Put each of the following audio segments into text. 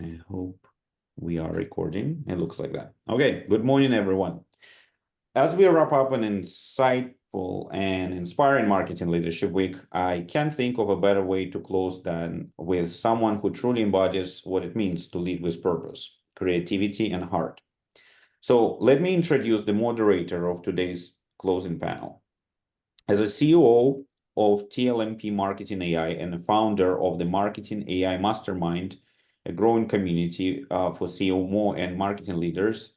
I hope we are recording. It looks like that. Okay, good morning, everyone. As we wrap up an insightful and inspiring Marketing Leadership Week, I can't think of a better way to close than with someone who truly embodies what it means to lead with purpose, creativity, and heart. So let me introduce the moderator of today's closing panel. As a CEO of TLMP Marketing AI and a founder of the Marketing AI Mastermind, a growing community for CMO and marketing leaders,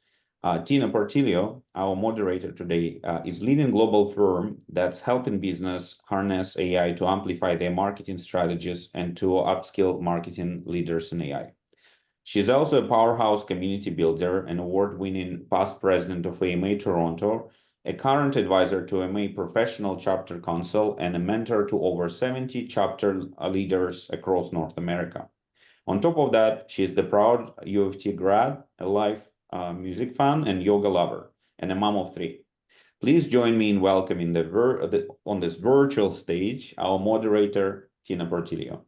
Tina Portillo, our moderator today, is leading a global firm that's helping business harness AI to amplify their marketing strategies and to upskill marketing leaders in AI. She's also a powerhouse community builder, an award-winning past president of AMA Toronto, a current advisor to AMA Professional Chapter Council, and a mentor to over 70 chapter leaders across North America. On top of that, she's the proud U of T grad, a live music fan, and yoga lover, and a mom of three. Please join me in welcoming on this virtual stage our moderator, Tina Portillo.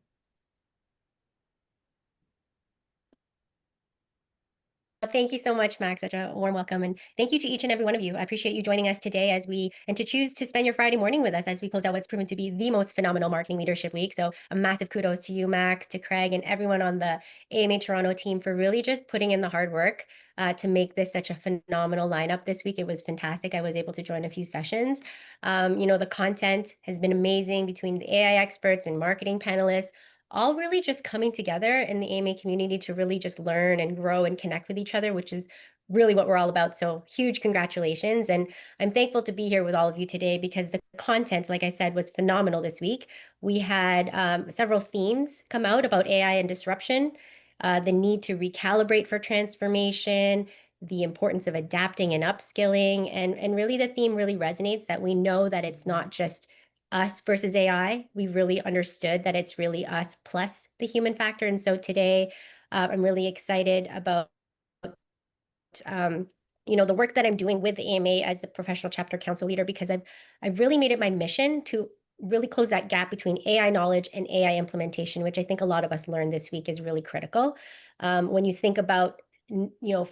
Thank you so much, Max. Such a warm welcome. And thank you to each and every one of you. I appreciate you joining us today and to choose to spend your Friday morning with us as we close out what's proven to be the most phenomenal Marketing Leadership Week. So a massive kudos to you, Max, to Craig, and everyone on the AMA Toronto team for really just putting in the hard work to make this such a phenomenal lineup this week. It was fantastic. I was able to join a few sessions. The content has been amazing between the AI experts and marketing panelists, all really just coming together in the AMA community to really just learn and grow and connect with each other, which is really what we're all about. So huge congratulations. And I'm thankful to be here with all of you today because the content, like I said, was phenomenal this week. We had several themes come out about AI and disruption, the need to recalibrate for transformation, the importance of adapting and upskilling. And really the theme really resonates that we know that it's not just us versus AI. We've really understood that it's really us plus the human factor. And so today, I'm really excited about the work that I'm doing with the AMA as a professional chapter council leader, because I've really made it my mission to really close that gap between AI knowledge and AI implementation, which I think a lot of us learned this week is really critical. When you think about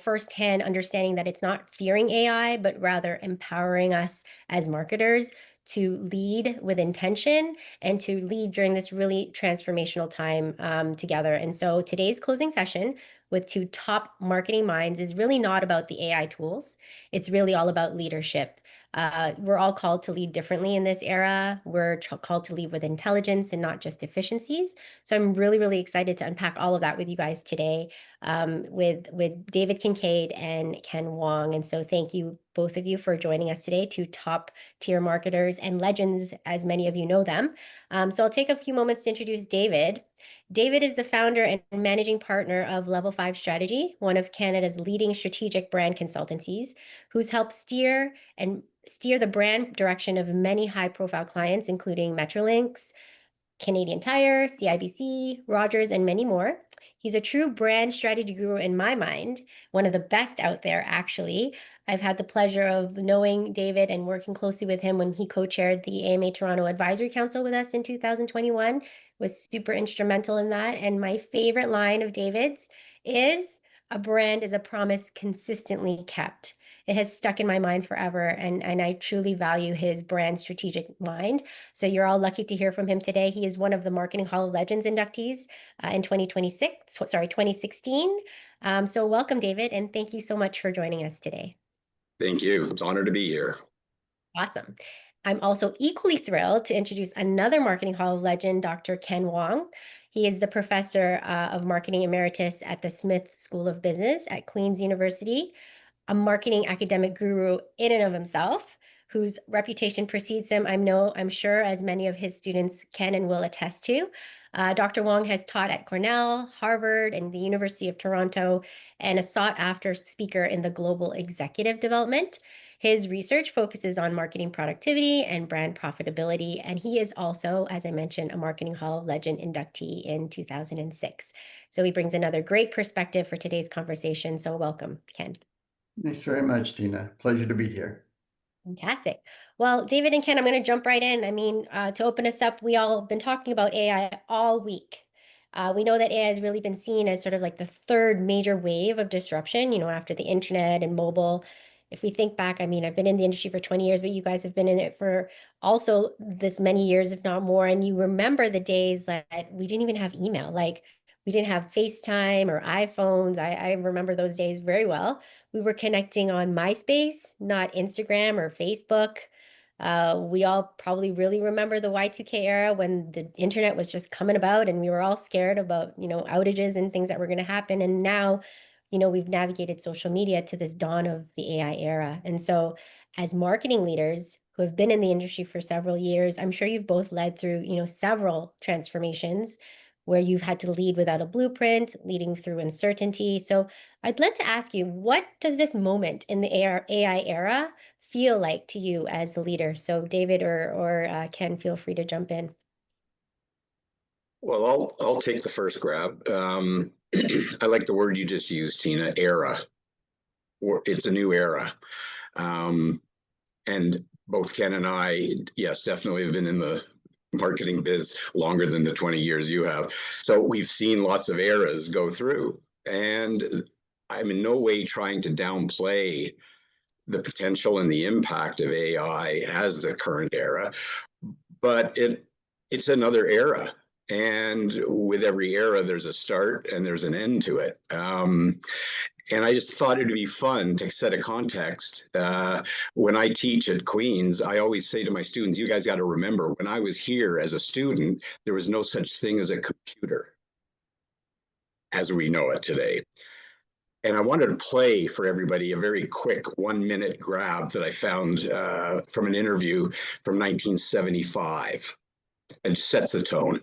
firsthand understanding that it's not fearing AI, but rather empowering us as marketers to lead with intention and to lead during this really transformational time together. And so today's closing session with two top marketing minds is really not about the AI tools. It's really all about leadership. We're all called to lead differently in this era. We're called to lead with intelligence and not just efficiencies. So I'm really, really excited to unpack all of that with you guys today with David Kincaid and Ken Wong. And so thank you, both of you, for joining us today, two top tier marketers and legends, as many of you know them. So I'll take a few moments to introduce David. David is the founder and managing partner of Level 5 Strategy, one of Canada's leading strategic brand consultancies, who's helped steer the brand direction of many high-profile clients, including Metrolinx, Canadian Tire, CIBC, Rogers, and many more. He's a true brand strategy guru in my mind, one of the best out there, actually. I've had the pleasure of knowing David and working closely with him when he co-chaired the AMA Toronto Advisory Council with us in 2021, was super instrumental in that. And my favorite line of David's is, "A brand is a promise consistently kept." It has stuck in my mind forever, and I truly value his brand strategic mind. So you're all lucky to hear from him today. He is one of the Marketing Hall of Legends inductees in 2016. So welcome, David, and thank you so much for joining us today. Thank you. It's an honor to be here. Awesome. I'm also equally thrilled to introduce another Marketing Hall of Legend, Dr. Ken Wong. He is the professor of marketing emeritus at the Smith School of Business at Queen's University, a marketing academic guru in and of himself, whose reputation precedes him, I'm sure, as many of his students can and will attest to. Dr. Wong has taught at Cornell, Harvard, and the University of Toronto, and a sought-after speaker in the global executive development. His research focuses on marketing productivity and brand profitability, and he is also, as I mentioned, a Marketing Hall of Legend inductee in 2006. So he brings another great perspective for today's conversation. So welcome, Ken. Thanks very much, Tina. Pleasure to be here. Fantastic. Well, David and Ken, I'm going to jump right in. I mean, to open us up, we all have been talking about AI all week. We know that AI has really been seen as sort of like the third major wave of disruption, after the internet and mobile. If we think back, I mean, I've been in the industry for 20 years, but you guys have been in it for also this many years, if not more. And you remember the days that we didn't even have email. Like we didn't have FaceTime or iPhones. I remember those days very well. We were connecting on MySpace, not Instagram or Facebook. We all probably really remember the Y2K era when the internet was just coming about and we were all scared about, outages and things that were going to happen. And now, we've navigated social media to this dawn of the AI era. And so as marketing leaders who have been in the industry for several years, I'm sure you've both led through, several transformations where you've had to lead without a blueprint, leading through uncertainty. So I'd like to ask you, what does this moment in the AI era feel like to you as a leader? So David or Ken, feel free to jump in. Well, I'll take the first grab. I like the word you just used, Tina, era. It's a new era. And both Ken and I, yes, definitely have been in the marketing biz longer than the 20 years you have. So we've seen lots of eras go through. And I'm in no way trying to downplay the potential and the impact of AI as the current era, but it's another era. And with every era, there's a start and there's an end to it. And I just thought it'd be fun to set a context. When I teach at Queen's, I always say to my students, you guys got to remember, when I was here as a student, there was no such thing as a computer as we know it today. And I wanted to play for everybody a very quick 1-minute grab that I found from an interview from 1975. It sets the tone.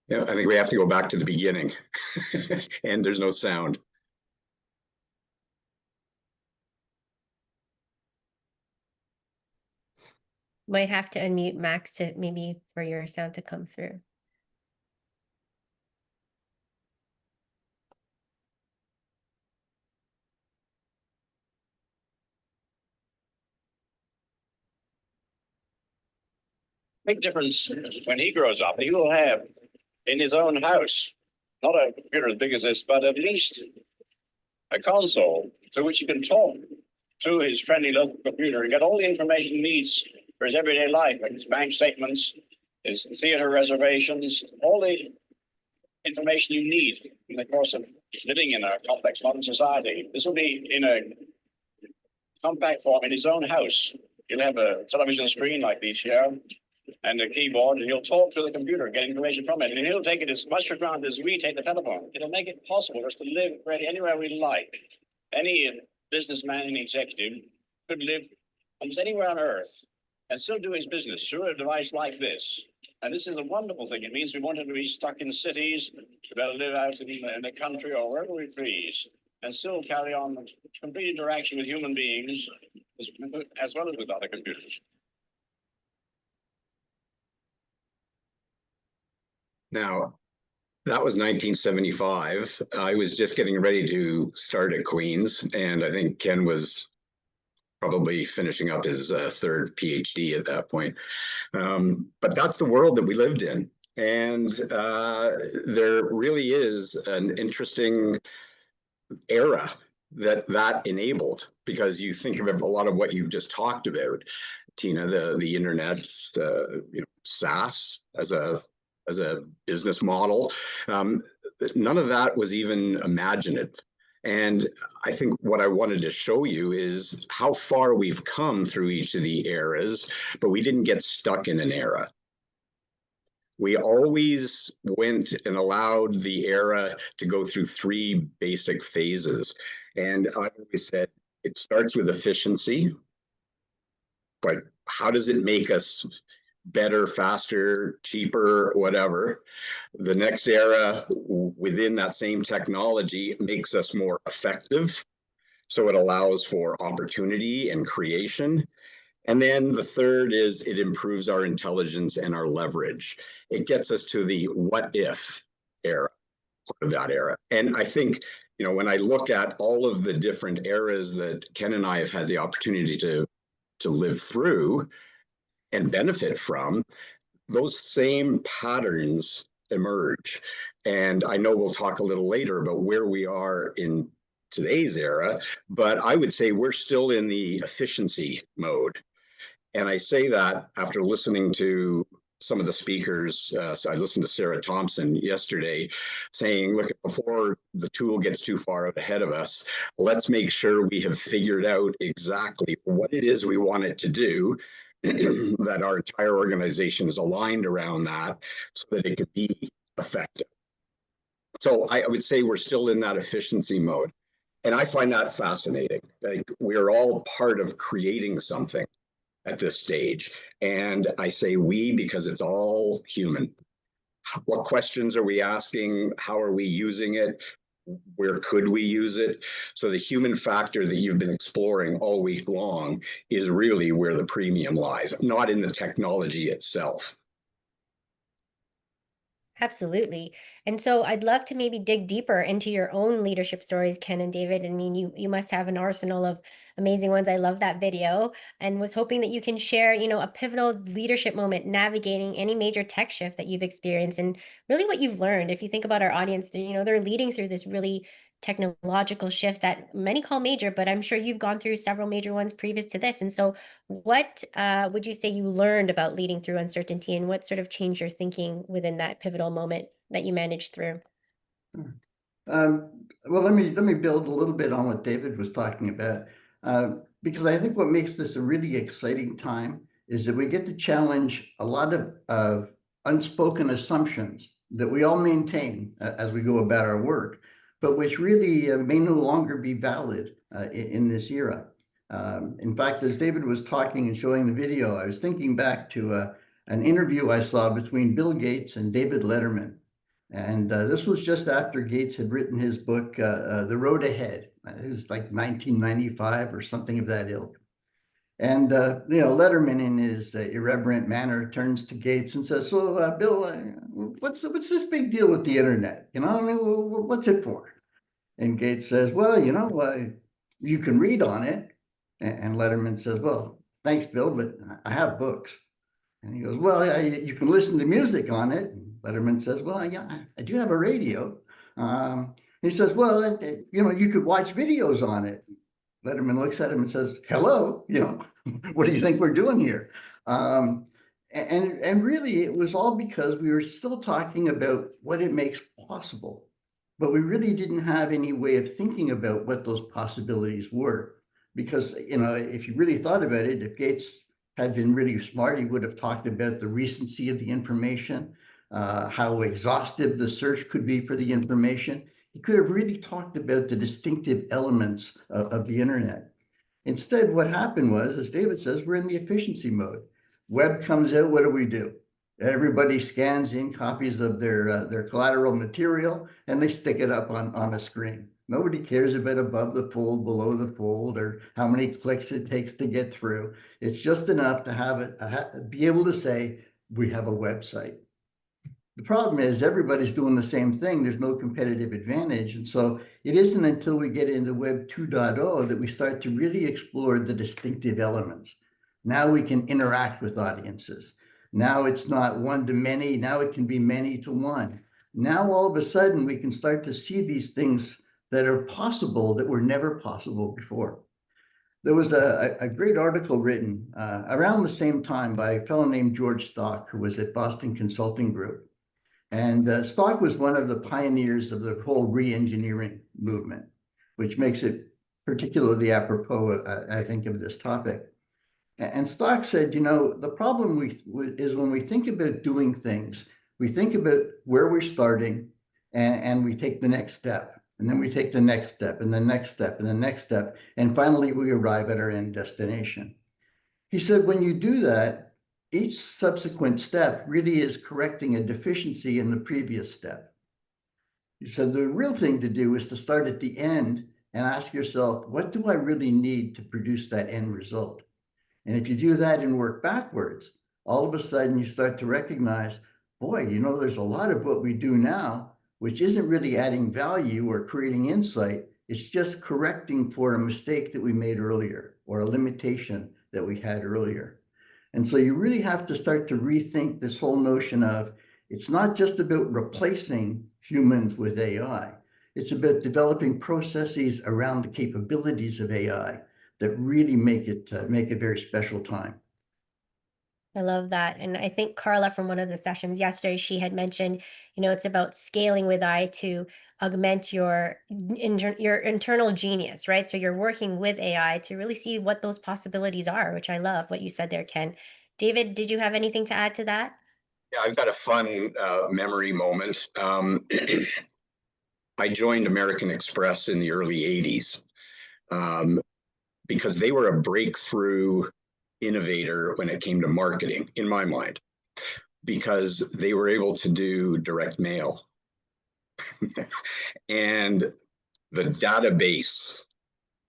Yeah, I think we have to go back to the beginning. And there's no sound. Might have to unmute Max to maybe for your sound to come through. Big difference when he grows up. He will have in his own house, not a computer as big as this, but at least a console to which he can talk to his friendly local computer and get all the information he needs for his everyday life, like his bank statements, his theater reservations, all the information you need in the course of living in a complex modern society. This will be in a compact form in his own house. He'll have a television screen like these here and a keyboard, and he'll talk to the computer, get information from it, and he'll take it as much for granted as we take the telephone. It'll make it possible for us to live really anywhere we like. Any businessman and executive could live almost anywhere on Earth and still do his business through a device like this. And this is a wonderful thing. It means we want him to be stuck in cities, to be able to live out in the country or wherever we please, and still carry on complete interaction with human beings as well as with other computers. Now, that was 1975. I was just getting ready to start at Queen's, and I think Ken was probably finishing up his third PhD at that point. But that's the world that we lived in. And there really is an interesting era that enabled, because you think of a lot of what you've just talked about, Tina, the internet, SaaS as a business model. None of that was even imaginative. And I think what I wanted to show you is how far we've come through each of the eras, but we didn't get stuck in an era. We always went and allowed the era to go through 3 basic phases. And I always said, it starts with efficiency. Like, how does it make us better, faster, cheaper, whatever? The next era within that same technology makes us more effective. So it allows for opportunity and creation. And then the third is it improves our intelligence and our leverage. It gets us to the what if era, part of that era. And I think when I look at all of the different eras that Ken and I have had the opportunity to live through and benefit from, those same patterns emerge. And I know we'll talk a little later about where we are in today's era, but I would say we're still in the efficiency mode. And I say that after listening to some of the speakers. So I listened to Sarah Thompson yesterday saying, look, before the tool gets too far out ahead of us, let's make sure we have figured out exactly what it is we want it to do, that our entire organization is aligned around that so that it can be effective. So I would say we're still in that efficiency mode. And I find that fascinating. Like, we're all part of creating something at this stage. And I say we because it's all human. What questions are we asking? How are we using it? Where could we use it? So the human factor that you've been exploring all week long is really where the premium lies, not in the technology itself. Absolutely. And so I'd love to maybe dig deeper into your own leadership stories, Ken and David. I mean, you must have an arsenal of amazing ones. I love that video and was hoping that you can share, a pivotal leadership moment navigating any major tech shift that you've experienced and really what you've learned. If you think about our audience, they're leading through this really technological shift that many call major, but I'm sure you've gone through several major ones previous to this. And so what would you say you learned about leading through uncertainty, and what sort of changed your thinking within that pivotal moment that you managed through? Well, let me build a little bit on what David was talking about, because I think what makes this a really exciting time is that we get to challenge a lot of unspoken assumptions that we all maintain as we go about our work, but which really may no longer be valid in this era. In fact, as David was talking and showing the video, I was thinking back to an interview I saw between Bill Gates and David Letterman. And this was just after Gates had written his book, The Road Ahead. It was like 1995 or something of that ilk. And, Letterman, in his irreverent manner, turns to Gates and says, so, Bill, what's this big deal with the internet? What's it for? And Gates says, well, you can read on it. And Letterman says, well, thanks, Bill, but I have books. And he goes, well, you can listen to music on it. And Letterman says, well, I do have a radio. He says, well, you could watch videos on it. Letterman looks at him and says, hello, what do you think we're doing here? And really, it was all because we were still talking about what it makes possible, but we really didn't have any way of thinking about what those possibilities were. Because, if you really thought about it, if Gates had been really smart, he would have talked about the recency of the information, how exhaustive the search could be for the information. He could have really talked about the distinctive elements of the internet. Instead, what happened was, as David says, we're in the efficiency mode. Web comes out, what do? Everybody scans in copies of their collateral material and they stick it up on a screen. Nobody cares about above the fold, below the fold, or how many clicks it takes to get through. It's just enough to have it, be able to say, we have a website. The problem is everybody's doing the same thing. There's no competitive advantage. And so it isn't until we get into Web 2.0 that we start to really explore the distinctive elements. Now we can interact with audiences. Now it's not one to many. Now it can be many to one. Now all of a sudden we can start to see these things that are possible that were never possible before. There was a great article written around the same time by a fellow named George Stock, who was at Boston Consulting Group. And Stock was one of the pioneers of the whole re-engineering movement, which makes it particularly apropos, I think, of this topic. And Stock said, the problem is when we think about doing things, we think about where we're starting and we take the next step. And then we take the next step and the next step and the next step. And finally, we arrive at our end destination. He said, when you do that, each subsequent step really is correcting a deficiency in the previous step. He said, the real thing to do is to start at the end and ask yourself, what do I really need to produce that end result? And if you do that and work backwards, all of a sudden you start to recognize, boy, there's a lot of what we do now which isn't really adding value or creating insight. It's just correcting for a mistake that we made earlier or a limitation that we had earlier. And so you really have to start to rethink this whole notion of it's not just about replacing humans with AI. It's about developing processes around the capabilities of AI that really make it a very special time. I love that. And I think Carla from one of the sessions yesterday, she had mentioned, it's about scaling with AI to augment your internal genius, right? So you're working with AI to really see what those possibilities are, which I love what you said there, Ken. David, did you have anything to add to that? Yeah, I've got a fun memory moment. I joined American Express in the early 80s because they were a breakthrough innovator when it came to marketing, in my mind, because they were able to do direct mail. And the database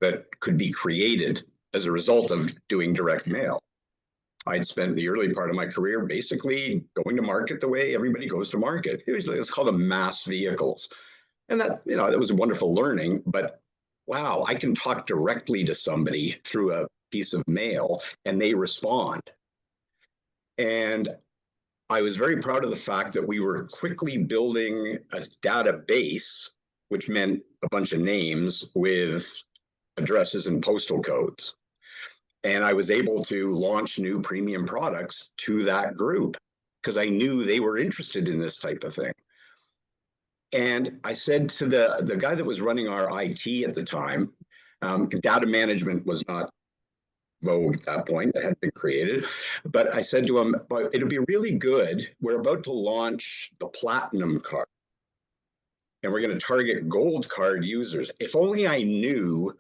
that could be created as a result of doing direct mail. I'd spent the early part of my career basically going to market the way everybody goes to market. It's called the mass vehicles. And that was a wonderful learning, but wow, I can talk directly to somebody through a piece of mail and they respond. And I was very proud of the fact that we were quickly building a database, which meant a bunch of names with addresses and postal codes. And I was able to launch new premium products to that group because I knew they were interested in this type of thing. And I said to the guy that was running our IT at the time, data management was not vogue at that point, it had been created. But I said to him, but it'll be really good. We're about to launch the platinum card. And we're going to target gold card users. If only I knew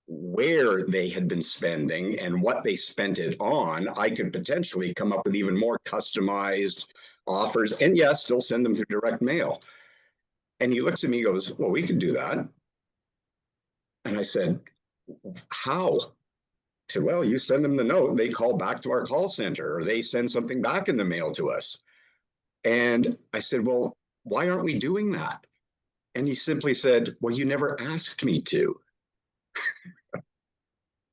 where they had been spending and what they spent it on, I could potentially come up with even more customized offers. And yes, still send them through direct mail. And he looks at me and goes, well, we could do that. And I said, how? He said, well, you send them the note, they call back to our call center, or they send something back in the mail to us. And I said, well, why aren't we doing that? And he simply said, well, you never asked me to.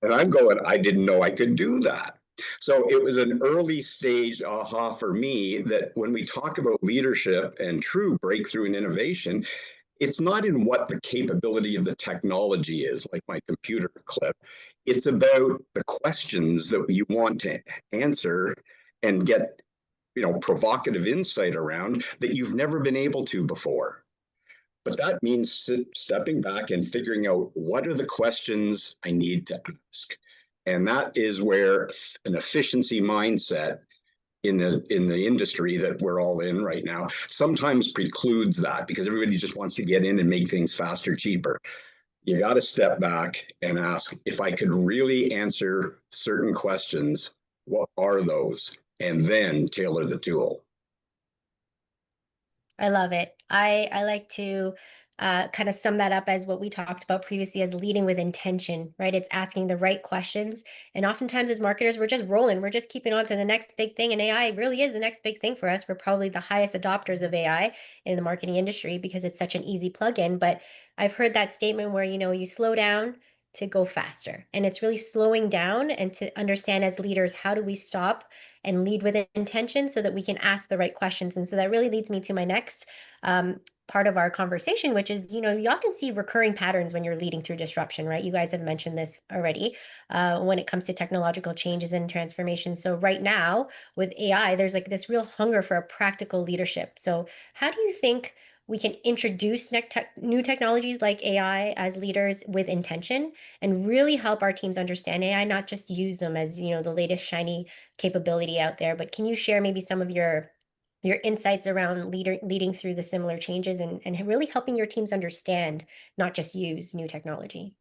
And I'm going, I didn't know I could do that. So it was an early stage aha for me that when we talk about leadership and true breakthrough and innovation, it's not in what the capability of the technology is, like my computer clip. It's about the questions that you want to answer and get, provocative insight around that you've never been able to before. But that means stepping back and figuring out what are the questions I need to ask. And that is where an efficiency mindset in the industry that we're all in right now sometimes precludes that because everybody just wants to get in and make things faster, cheaper. You got to step back and ask, if I could really answer certain questions, what are those? And then tailor the tool. I love it. I like to kind of sum that up as what we talked about previously as leading with intention, right? It's asking the right questions. And oftentimes as marketers, we're just rolling. We're just keeping on to the next big thing. And AI really is the next big thing for us. We're probably the highest adopters of AI in the marketing industry because it's such an easy plug-in. But I've heard that statement where, you slow down to go faster. And it's really slowing down and to understand as leaders, how do we stop and lead with intention so that we can ask the right questions. And so that really leads me to my next part of our conversation, which is, you often see recurring patterns when you're leading through disruption, right? You guys have mentioned this already when it comes to technological changes and transformation. So right now with AI, there's like this real hunger for a practical leadership. So how do you think we can introduce new technologies like AI as leaders with intention and really help our teams understand AI, not just use them as, the latest shiny capability out there, but can you share maybe some of your insights around leading through the similar changes and really helping your teams understand, not just use new technology?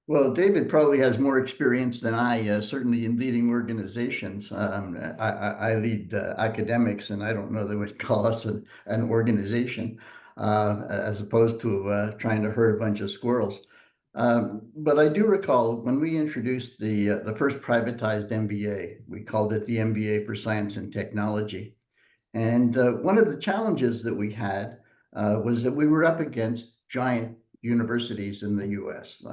Well, David probably has more experience than I, certainly in leading organizations. I lead academics, and I don't know they would call us an organization as opposed to trying to herd a bunch of squirrels. But I do recall when we introduced the first privatized MBA, we called it the MBA for Science and Technology. And one of the challenges that we had was that we were up against giant universities in the US.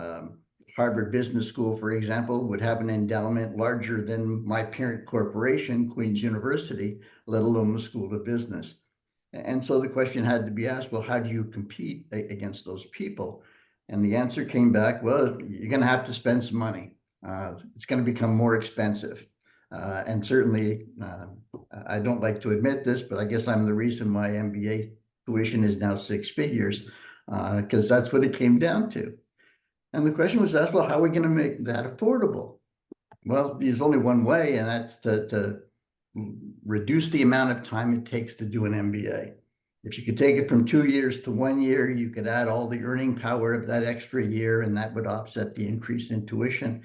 Harvard Business School, for example, would have an endowment larger than my parent corporation, Queen's University, let alone the School of Business. And so the question had to be asked, well, how do you compete against those people? And the answer came back, well, you're going to have to spend some money. It's going to become more expensive. And certainly, I don't like to admit this, but I guess I'm the reason my MBA tuition is now 6 figures, because that's what it came down to. And the question was asked, well, how are we going to make that affordable? Well, there's only one way, and that's to reduce the amount of time it takes to do an MBA. If you could take it from 2 years to 1 year, you could add all the earning power of that extra year, and that would offset the increase in tuition.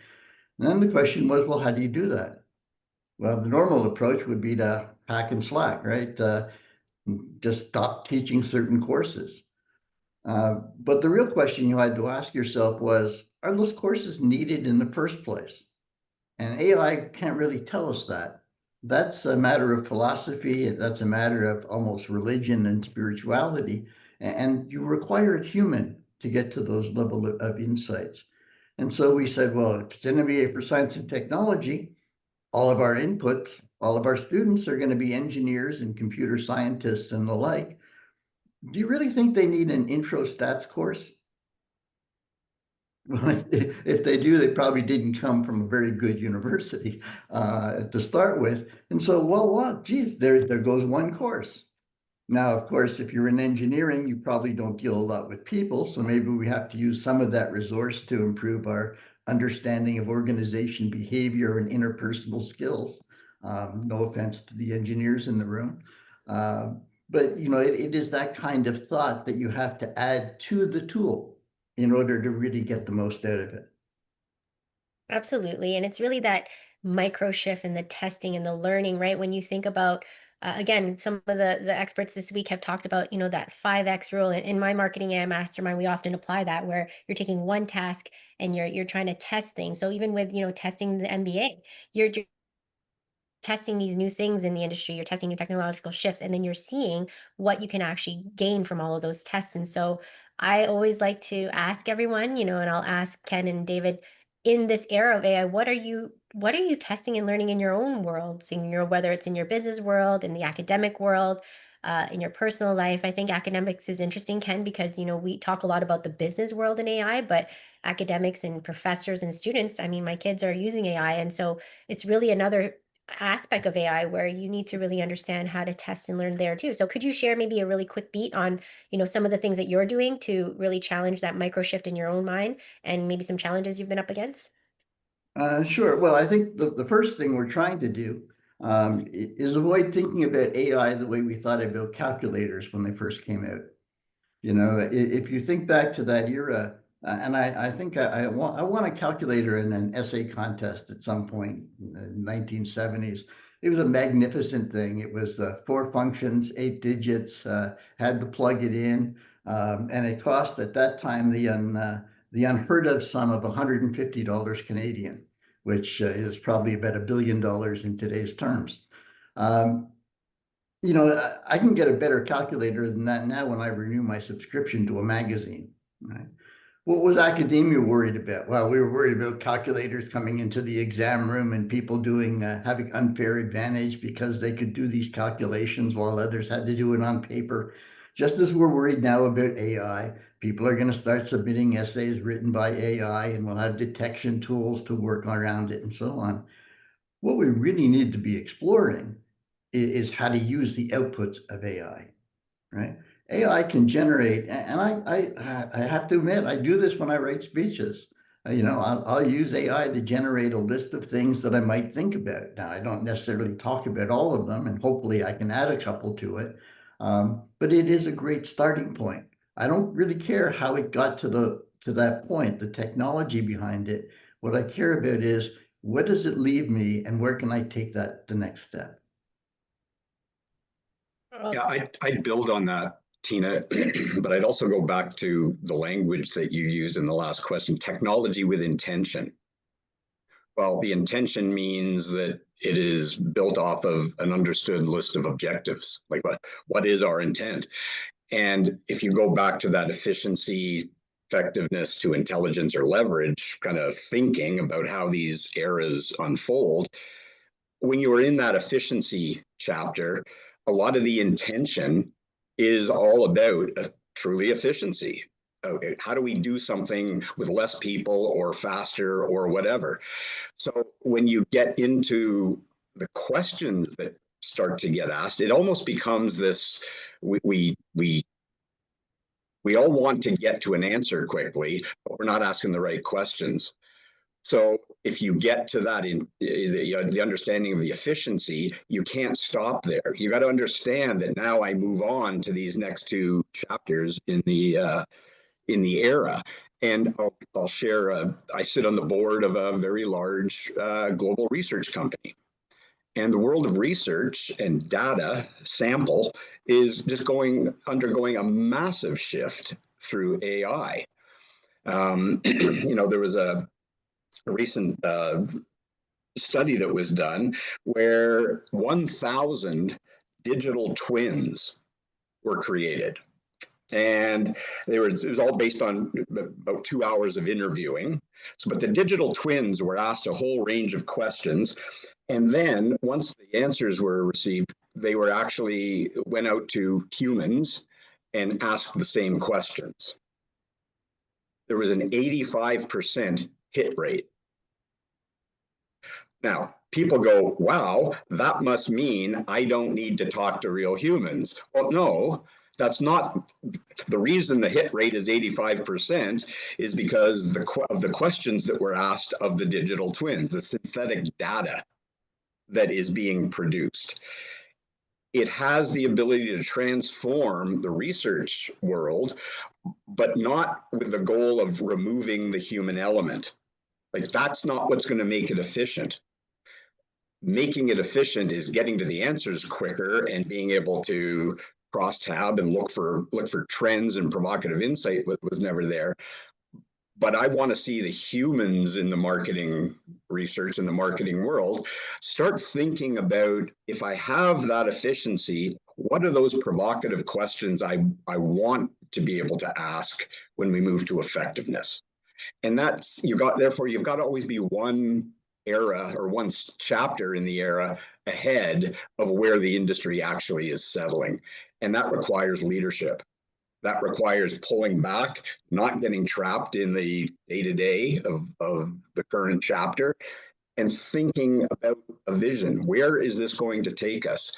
And then the question was, well, how do you do that? Well, the normal approach would be to hack and slack, right? Just stop teaching certain courses. But the real question you had to ask yourself was, are those courses needed in the first place? And AI can't really tell us that. That's a matter of philosophy. That's a matter of almost religion and spirituality. And you require a human to get to those level of insights. And so we said, well, if it's an MBA for science and technology, all of our inputs, all of our students are going to be engineers and computer scientists and the like. Do you really think they need an intro stats course? If they do, they probably didn't come from a very good university to start with. And so, well, what? Geez, there goes one course. Now, of course, if you're in engineering, you probably don't deal a lot with people. So maybe we have to use some of that resource to improve our understanding of organization behavior and interpersonal skills. No offense to the engineers in the room. But, you know, it is that kind of thought that you have to add to the tool in order to really get the most out of it. Absolutely. And it's really that micro shift and the testing and the learning, right? When you think about, again, some of the experts this week have talked about, that 5X rule. And in my marketing and mastermind, we often apply that where you're taking one task and you're trying to test things. So even with, testing the MBA, you're testing these new things in the industry, you're testing new technological shifts, and then you're seeing what you can actually gain from all of those tests. And so I always like to ask everyone, and I'll ask Ken and David, in this era of AI, what are you testing and learning in your own worlds, whether it's in your business world, in the academic world, in your personal life? I think academics is interesting, Ken, because we talk a lot about the business world in AI, but academics and professors and students, I mean, my kids are using AI, and so it's really another aspect of AI where you need to really understand how to test and learn there too. So could you share maybe a really quick beat on, some of the things that you're doing to really challenge that micro shift in your own mind and maybe some challenges you've been up against? Sure. Well, I think the first thing we're trying to do is avoid thinking about AI the way we thought about calculators when they first came out. If you think back to that era, and I think I won a calculator in an essay contest at some point in the 1970s. It was a magnificent thing. It was 4 functions, 8 digits, had to plug it in, and it cost at that time the unheard of sum of $150 Canadian, which is probably about $1 billion in today's terms. I can get a better calculator than that now when I renew my subscription to a magazine. Right? What was academia worried about? Well, we were worried about calculators coming into the exam room and people having unfair advantage because they could do these calculations while others had to do it on paper. Just as we're worried now about AI, people are going to start submitting essays written by AI, and we'll have detection tools to work around it and so on. What we really need to be exploring is how to use the outputs of AI, right? AI can generate, and I have to admit, I do this when I write speeches. I'll use AI to generate a list of things that I might think about. Now, I don't necessarily talk about all of them, and hopefully I can add a couple to it. But it is a great starting point. I don't really care how it got to that point, the technology behind it. What I care about is, what does it leave me, and where can I take that the next step? Yeah, I'd build on that, Tina, but I'd also go back to the language that you used in the last question, technology with intention. Well, the intention means that it is built off of an understood list of objectives, like what is our intent? And if you go back to that efficiency, effectiveness to intelligence or leverage kind of thinking about how these eras unfold, when you are in that efficiency chapter, a lot of the intention is all about truly efficiency. Okay, how do we do something with less people or faster or whatever? So when you get into the questions that start to get asked, it almost becomes this, we all want to get to an answer quickly, but we're not asking the right questions. So if you get to that in the understanding of the efficiency, you can't stop there. You got to understand that now I move on to these next two chapters in the era. And I'll share, I sit on the board of a very large global research company. And the world of research and data sample is just undergoing a massive shift through AI. There was a recent study that was done where 1,000 digital twins were created. And it was all based on about 2 hours of interviewing. But the digital twins were asked a whole range of questions. And then once the answers were received, they were actually went out to humans and asked the same questions. There was an 85% hit rate. Now, people go, wow, that must mean I don't need to talk to real humans. Well, no, that's not the reason the hit rate is 85% is because of the questions that were asked of the digital twins, the synthetic data that is being produced. It has the ability to transform the research world, but not with the goal of removing the human element. Like, that's not what's going to make it efficient. Making it efficient is getting to the answers quicker and being able to cross tab and look for trends and provocative insight that was never there. But I want to see the humans in the marketing research in the marketing world start thinking about, if I have that efficiency, what are those provocative questions I want to be able to ask when we move to effectiveness? And therefore you've got to always be one era or one chapter in the era ahead of where the industry actually is settling. And that requires leadership. That requires pulling back, not getting trapped in the day-to-day of the current chapter, and thinking about a vision. Where is this going to take us?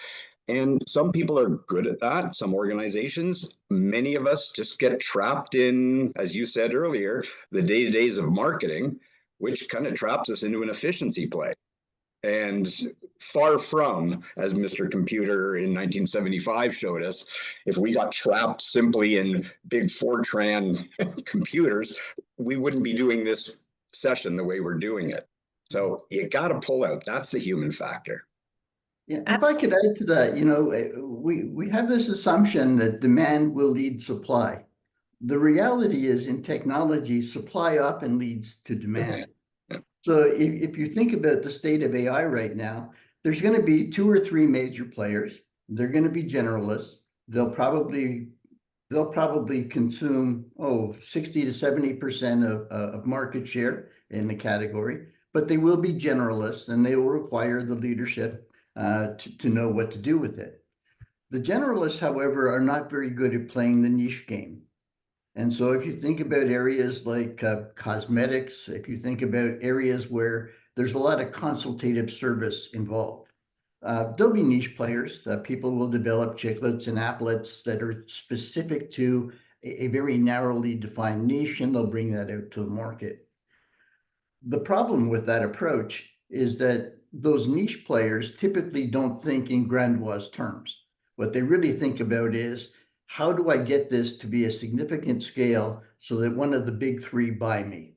And some people are good at that, some organizations. Many of us just get trapped in, as you said earlier, the day-to-days of marketing, which kind of traps us into an efficiency play. And far from, as Mr. Computer in 1975 showed us, if we got trapped simply in big Fortran computers, we wouldn't be doing this session the way we're doing it. So you got to pull out. That's the human factor. Yeah, if I could add to that, we have this assumption that demand will lead supply. The reality is, in technology, supply often leads to demand. So if you think about the state of AI right now, there's going to be 2 or 3 major players. They're going to be generalists. They'll probably consume 60 to 70% of market share in the category, but they will be generalists and they will require the leadership to know what to do with it. The generalists, however, are not very good at playing the niche game. And so if you think about areas like cosmetics, if you think about areas where there's a lot of consultative service involved, there'll be niche players. People will develop chiclets and applets that are specific to a very narrowly defined niche, and they'll bring that out to the market. The problem with that approach is that those niche players typically don't think in grandiose terms. What they really think about is, how do I get this to be a significant scale so that one of the big 3 buy me?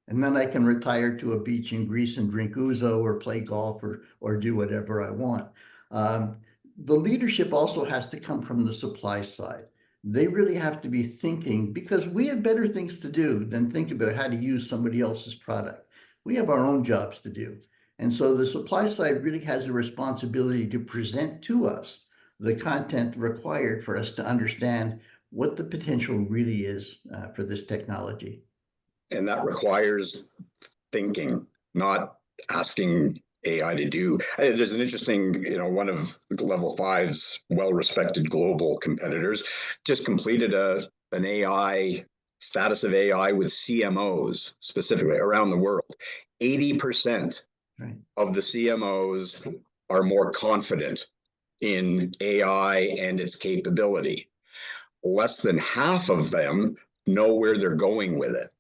And then I can retire to a beach in Greece and drink ouzo or play golf or do whatever I want. The leadership also has to come from the supply side. They really have to be thinking, because we have better things to do than think about how to use somebody else's product. We have our own jobs to do. And so the supply side really has a responsibility to present to us the content required for us to understand what the potential really is for this technology. And that requires thinking, not asking AI to do. There's an interesting, one of Level 5's well-respected global competitors just completed an AI status of AI with CMOs specifically around the world. 80% of the CMOs are more confident in AI and its capability. Less than half of them know where they're going with it.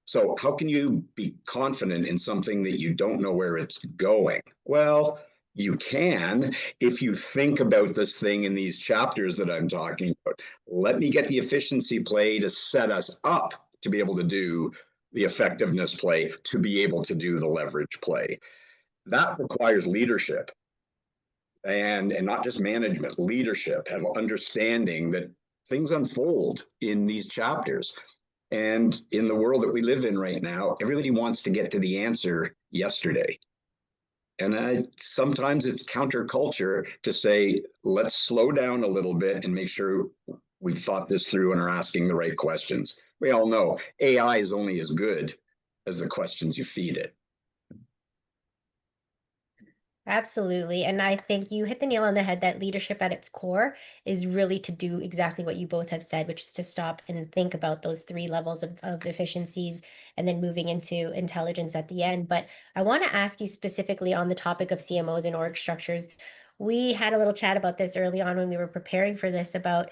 So how can you be confident in something that you don't know where it's going? Well, you can if you think about this thing in these chapters that I'm talking about. Let me get the efficiency play to set us up to be able to do the effectiveness play, to be able to do the leverage play. That requires leadership. And not just management, leadership, have understanding that things unfold in these chapters. And in the world that we live in right now, everybody wants to get to the answer yesterday. And sometimes it's counterculture to say, let's slow down a little bit and make sure we've thought this through and are asking the right questions. We all know AI is only as good as the questions you feed it. Absolutely. And I think you hit the nail on the head that leadership at its core is really to do exactly what you both have said, which is to stop and think about those three levels of efficiencies and then moving into intelligence at the end. But I want to ask you specifically on the topic of CMOs and org structures. We had a little chat about this early on when we were preparing for this about,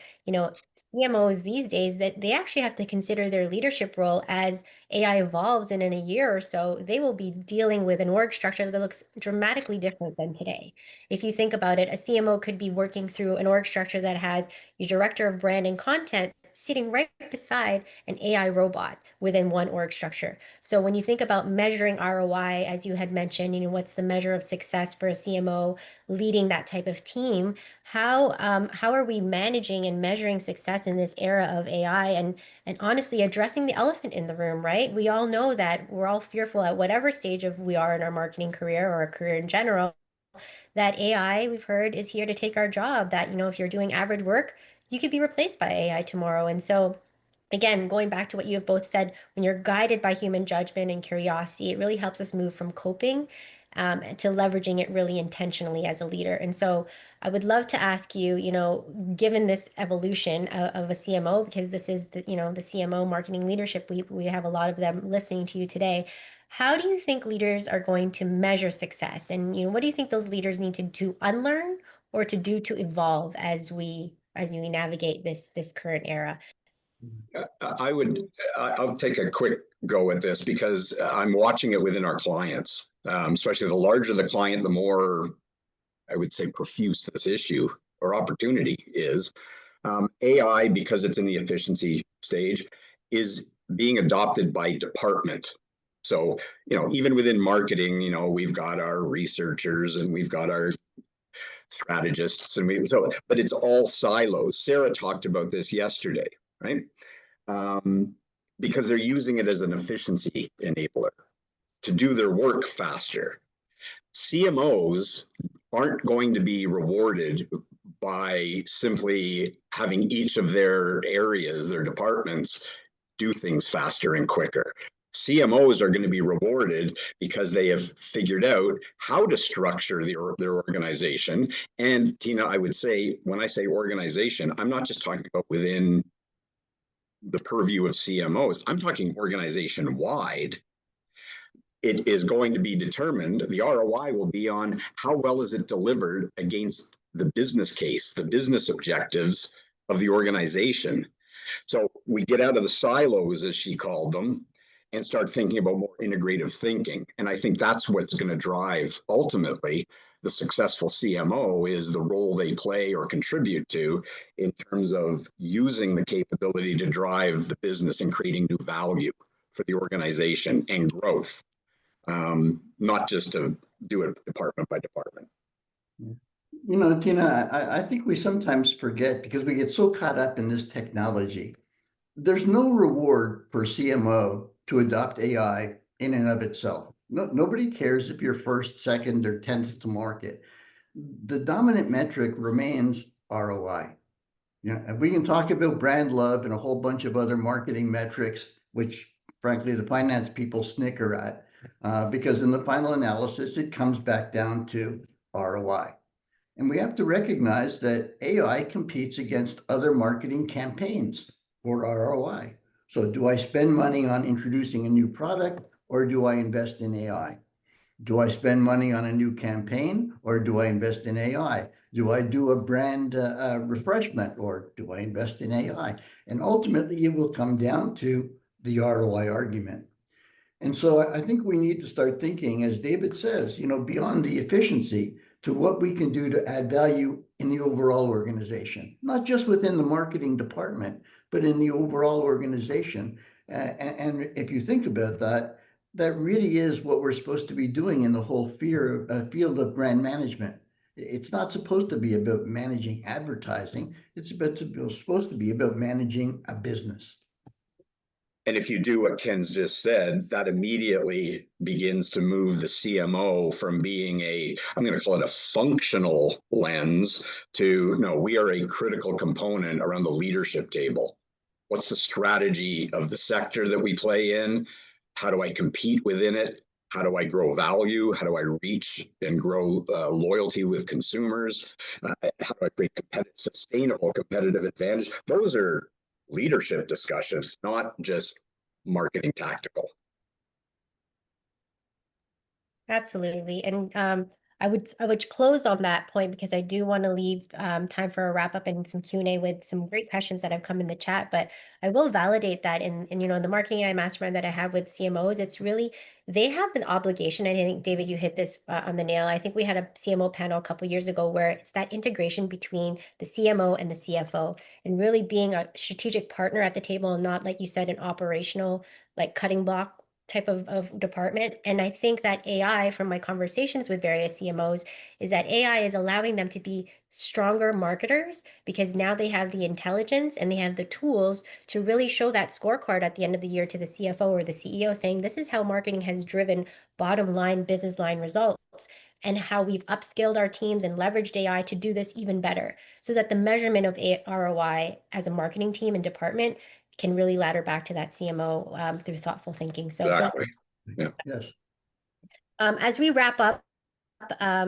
CMOs these days that they actually have to consider their leadership role as AI evolves, and in a year or so, they will be dealing with an org structure that looks dramatically different than today. If you think about it, a CMO could be working through an org structure that has your director of brand and content sitting right beside an AI robot within one org structure. So when you think about measuring ROI, as you had mentioned, what's the measure of success for a CMO leading that type of team? How are we managing and measuring success in this era of AI and honestly addressing the elephant in the room, right? We all know that we're all fearful at whatever stage of we are in our marketing career or a career in general, that AI, we've heard, is here to take our job, that, if you're doing average work, you could be replaced by AI tomorrow. And so again, going back to what you have both said, when you're guided by human judgment and curiosity, it really helps us move from coping to leveraging it really intentionally as a leader. And so I would love to ask you, given this evolution of a CMO, because this is the CMO marketing leadership, we have a lot of them listening to you today. How do you think leaders are going to measure success? And what do you think those leaders need to unlearn or to do to evolve as we navigate this current era? I'll take a quick go at this because I'm watching it within our clients, especially the larger the client, the more, I would say, profuse this issue or opportunity is. AI, because it's in the efficiency stage, is being adopted by department. So, even within marketing, we've got our researchers and we've got our strategists, but it's all silos. Sarah talked about this yesterday, right? Because they're using it as an efficiency enabler to do their work faster. CMOs aren't going to be rewarded by simply having each of their areas, their departments, do things faster and quicker. CMOs are going to be rewarded because they have figured out how to structure their organization. And Tina, I would say, when I say organization, I'm not just talking about within the purview of CMOs. I'm talking organization-wide. It is going to be determined, the ROI will be on how well is it delivered against the business case, the business objectives of the organization. So we get out of the silos, as she called them, and start thinking about more integrative thinking. And I think that's what's going to drive, ultimately, the successful CMO is the role they play or contribute to in terms of using the capability to drive the business and creating new value for the organization and growth, not just to do it department by department. Tina, I think we sometimes forget because we get so caught up in this technology. There's no reward for CMO to adopt AI in and of itself. Nobody cares if you're first, second, or 10th to market. the dominant metric remains ROI. Yeah, and we can talk about brand love and a whole bunch of other marketing metrics, which frankly, the finance people snicker at, because in the final analysis, it comes back down to ROI. And we have to recognize that AI competes against other marketing campaigns for ROI. So do I spend money on introducing a new product, or do I invest in AI? Do I spend money on a new campaign, or do I invest in AI? Do I do a brand refreshment, or do I invest in AI? And ultimately, it will come down to the ROI argument. And so I think we need to start thinking, as David says, beyond the efficiency, to what we can do to add value in the overall organization, not just within the marketing department, but in the overall organization. And if you think about that, that really is what we're supposed to be doing in the whole field of brand management. It's not supposed to be about managing advertising. It's supposed to be about managing a business. And if you do what Ken's just said, that immediately begins to move the CMO from being I'm going to call it a functional lens to, no, we are a critical component around the leadership table. What's the strategy of the sector that we play in? How do I compete within it? How do I grow value? How do I reach and grow loyalty with consumers? How do I create sustainable competitive advantage? Those are leadership discussions, not just marketing tactical. Absolutely. And I would close on that point because I do want to leave time for a wrap up and some Q&A with some great questions that have come in the chat. But I will validate that in the marketing AI mastermind that I have with CMOs, it's really, they have an obligation. I think, David, you hit this on the nail. I think we had a CMO panel a couple of years ago where it's that integration between the CMO and the CFO and really being a strategic partner at the table and not, like you said, an operational, like cutting block type of department. And I think that AI, from my conversations with various CMOs, is that AI is allowing them to be stronger marketers because now they have the intelligence and they have the tools to really show that scorecard at the end of the year to the CFO or the CEO saying, this is how marketing has driven bottom line, business line results, and how we've upskilled our teams and leveraged AI to do this even better so that the measurement of ROI as a marketing team and department can really ladder back to that CMO through thoughtful thinking. So exactly. Yeah. Yes. As we wrap up,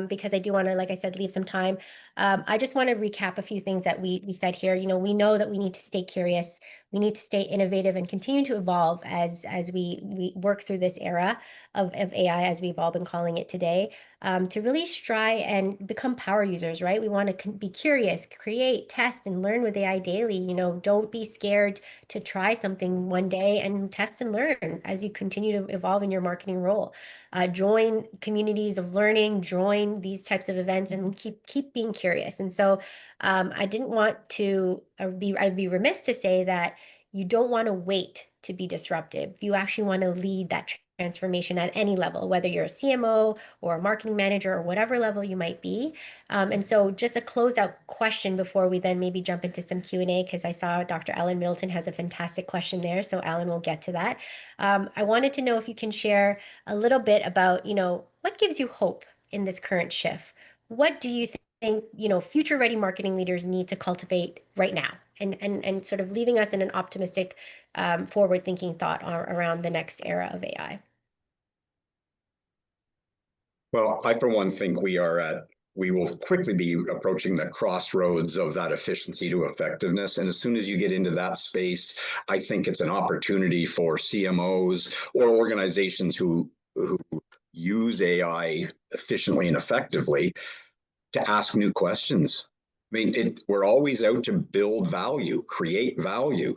because I do want to, like I said, leave some time. I just want to recap a few things that we said here. We know that we need to stay curious. We need to stay innovative and continue to evolve as we work through this era of AI, as we've all been calling it today, to really strive and become power users, right? We want to be curious, create, test, and learn with AI daily. Don't be scared to try something one day and test and learn as you continue to evolve in your marketing role. Join communities of learning, join these types of events, and keep being curious. And so I didn't want to I'd be remiss to say that you don't want to wait to be disruptive. You actually want to lead that transformation at any level, whether you're a CMO or a marketing manager or whatever level you might be. And so just a closeout question before we then maybe jump into some Q&A, because I saw Dr. Alan Milton has a fantastic question there. So Alan, will get to that. I wanted to know if you can share a little bit about, what gives you hope in this current shift? What do you think, future ready marketing leaders need to cultivate right now? And sort of leaving us in an optimistic, forward-thinking thought around the next era of AI. Well, I, for one, think we will quickly be approaching the crossroads of that efficiency to effectiveness. And as soon as you get into that space, I think it's an opportunity for CMOs or organizations who use AI efficiently and effectively to ask new questions. I mean, we're always out to build value, create value.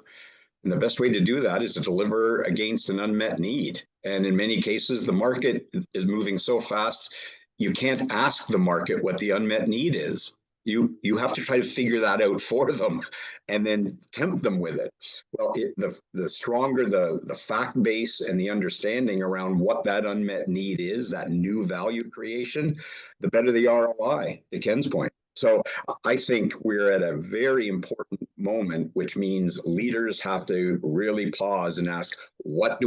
And the best way to do that is to deliver against an unmet need. And in many cases, the market is moving so fast, you can't ask the market what the unmet need is. You have to try to figure that out for them and then tempt them with it. Well, the stronger the fact base and the understanding around what that unmet need is, that new value creation, the better the ROI, to Ken's point. So I think we're at a very important moment, which means leaders have to really pause and ask, what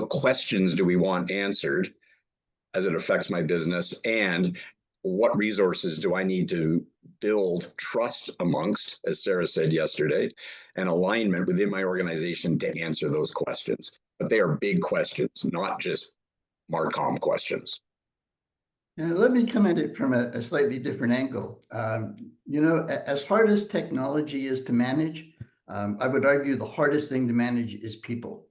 questions do we want answered as it affects my business? And what resources do I need to build trust amongst, as Sarah said yesterday, and alignment within my organization to answer those questions. But they are big questions, not just Marcom questions. Now, let me come at it from a slightly different angle. As hard as technology is to manage, I would argue the hardest thing to manage is people.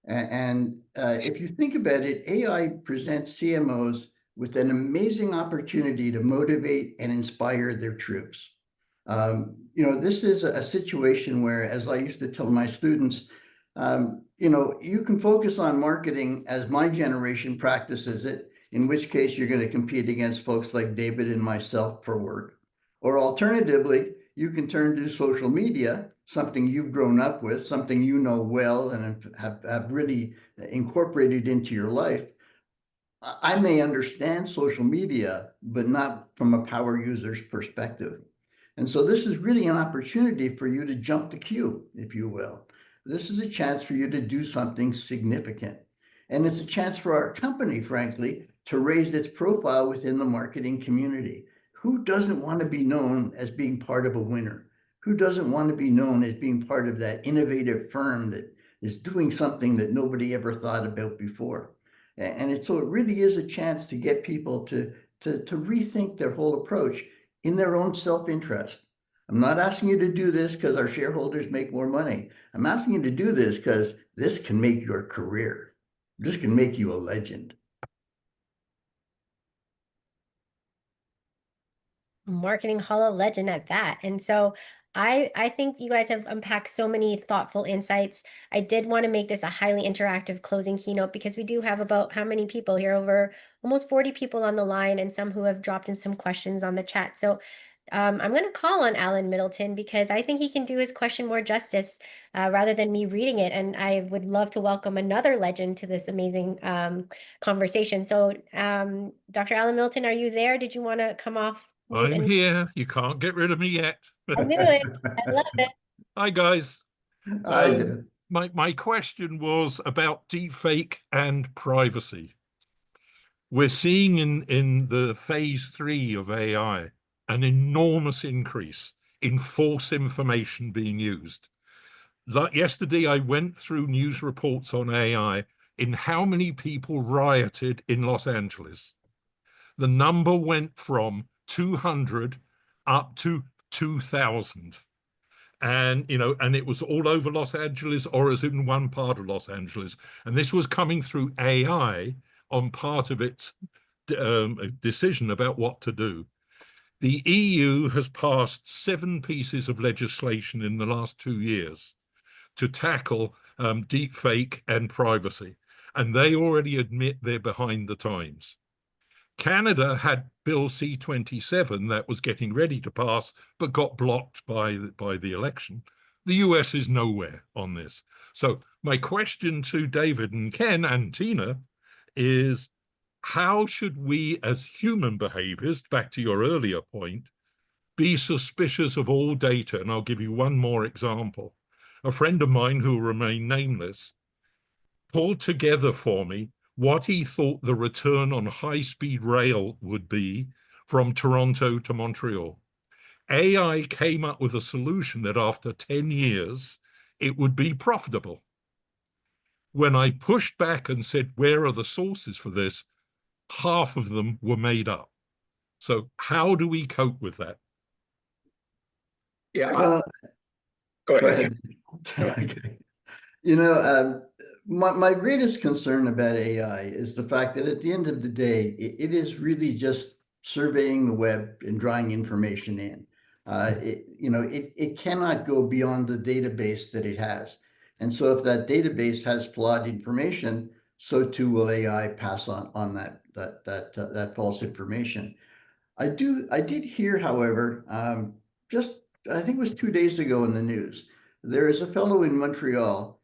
And if you think about it, AI presents CMOs with an amazing opportunity to motivate and inspire their troops. This is a situation where, as I used to tell my students, you can focus on marketing as my generation practices it, in which case you're going to compete against folks like David and myself for work. Or alternatively, you can turn to social media, something you've grown up with, something you know well and have really incorporated into your life. I may understand social media, but not from a power user's perspective. And so this is really an opportunity for you to jump the queue, if you will. This is a chance for you to do something significant. And it's a chance for our company, frankly, to raise its profile within the marketing community. Who doesn't want to be known as being part of a winner? Who doesn't want to be known as being part of that innovative firm that is doing something that nobody ever thought about before? And so it really is a chance to get people to rethink their whole approach in their own self-interest. I'm not asking you to do this because our shareholders make more money. I'm asking you to do this because this can make your career. This can make you a legend. Marketing Hall of Legend at that. And so I think you guys have unpacked so many thoughtful insights. I did want to make this a highly interactive closing keynote because we do have about how many people here? Over almost 40 people on the line and some who have dropped in some questions on the chat. So I'm going to call on Alan Middleton because I think he can do his question more justice rather than me reading it. And I would love to welcome another legend to this amazing conversation. So Dr. Alan Middleton, are you there? Did you want to come off? I'm here. You can't get rid of me yet. I knew it. I love it. Hi, guys. I did. My question was about deepfake and privacy. We're seeing in the phase 3 of AI an enormous increase in false information being used. Like yesterday, I went through news reports on AI in how many people rioted in Los Angeles. The number went from 200 up to 2,000. And, and it was all over Los Angeles, or as in one part of Los Angeles. And this was coming through AI on part of its decision about what to do. The EU has passed 7 pieces of legislation in the last 2 years to tackle deepfake and privacy. And they already admit they're behind the times. Canada had Bill C-27 that was getting ready to pass, but got blocked by the election. The US is nowhere on this. So my question to David and Ken and Tina is, how should we as human behaviors, back to your earlier point, be suspicious of all data? And I'll give you one more example. A friend of mine who will remain nameless pulled together for me what he thought the return on high-speed rail would be from Toronto to Montreal. AI came up with a solution that after 10 years, it would be profitable. When I pushed back and said, where are the sources for this? Half of them were made up. So how do we cope with that? Yeah, go ahead. Okay. My greatest concern about AI is the fact that at the end of the day, it is really just surveying the web and drawing information in. It cannot go beyond the database that it has. And so if that database has flawed information, so too will AI pass on that false information. I did hear, however, I think it was 2 days ago in the news, there is a fellow in Montreal.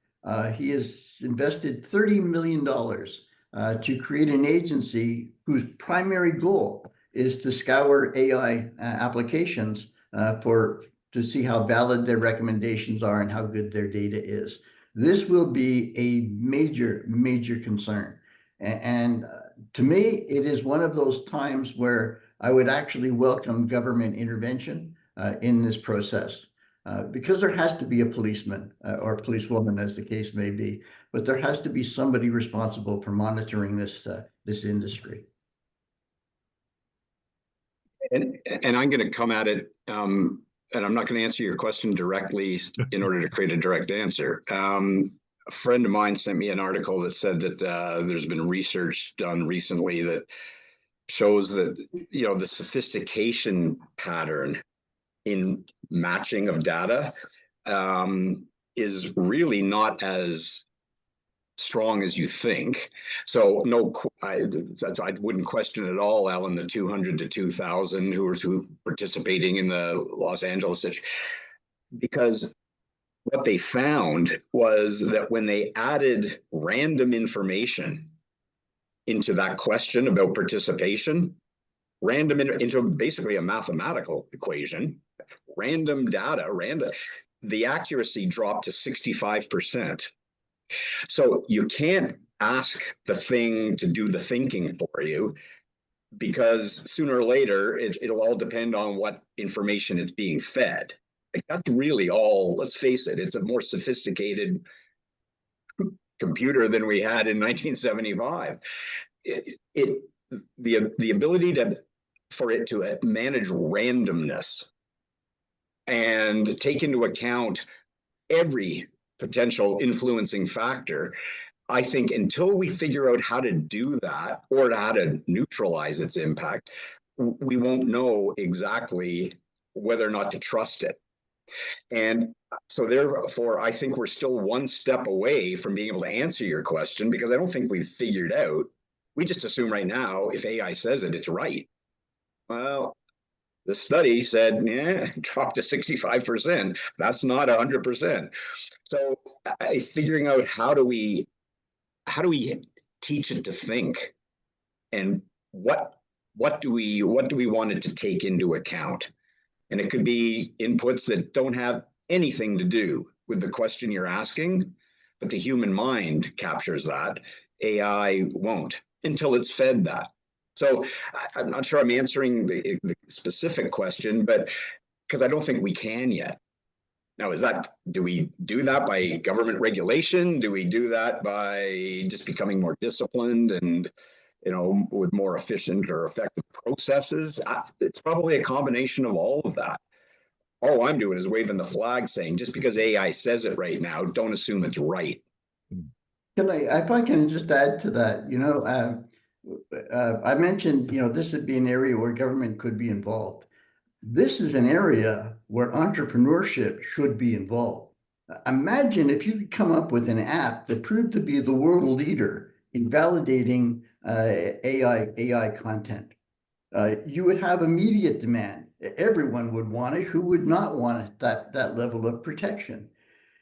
He has invested $30 million to create an agency whose primary goal is to scour AI applications to see how valid their recommendations are and how good their data is. This will be a major, major concern. And to me, it is one of those times where I would actually welcome government intervention in this process. Because there has to be a policeman or policewoman, as the case may be, but there has to be somebody responsible for monitoring this industry. And I'm going to come at it, and I'm not going to answer your question directly in order to create a direct answer. A friend of mine sent me an article that said that there's been research done recently that shows that, you know, the sophistication pattern in matching of data is really not as strong as you think. So no, I wouldn't question at all, Alan, the 200 to 2,000 who are participating in the Los Angeles, because what they found was that when they added random information into that question about participation, random into basically a mathematical equation, random data, the accuracy dropped to 65%. So you can't ask the thing to do the thinking for you, because sooner or later it'll all depend on what information it's being fed. Like, that's really all, let's face it, it's a more sophisticated computer than we had in 1975. The ability for it to manage randomness and take into account every potential influencing factor, I think until we figure out how to do that or how to neutralize its impact, we won't know exactly whether or not to trust it. And so therefore, I think we're still one step away from being able to answer your question, because I don't think we've figured out. We just assume right now, if AI says it, it's right. Well, the study said, yeah, drop to 65%. That's not 100%. So figuring out how do we teach it to think, and what do we want it to take into account? And it could be inputs that don't have anything to do with the question you're asking, but the human mind captures that. AI won't until it's fed that. So I'm not sure I'm answering the specific question, but because I don't think we can yet. Now, do we do that by government regulation? Do we do that by just becoming more disciplined and, you know, with more efficient or effective processes? It's probably a combination of all of that. All I'm doing is waving the flag saying, just because AI says it right now, don't assume it's right. If I can just add to that, you know, I mentioned, you know, this would be an area where government could be involved. This is an area where entrepreneurship should be involved. Imagine if you could come up with an app that proved to be the world leader in validating AI content. You would have immediate demand. Everyone would want it. Who would not want that level of protection?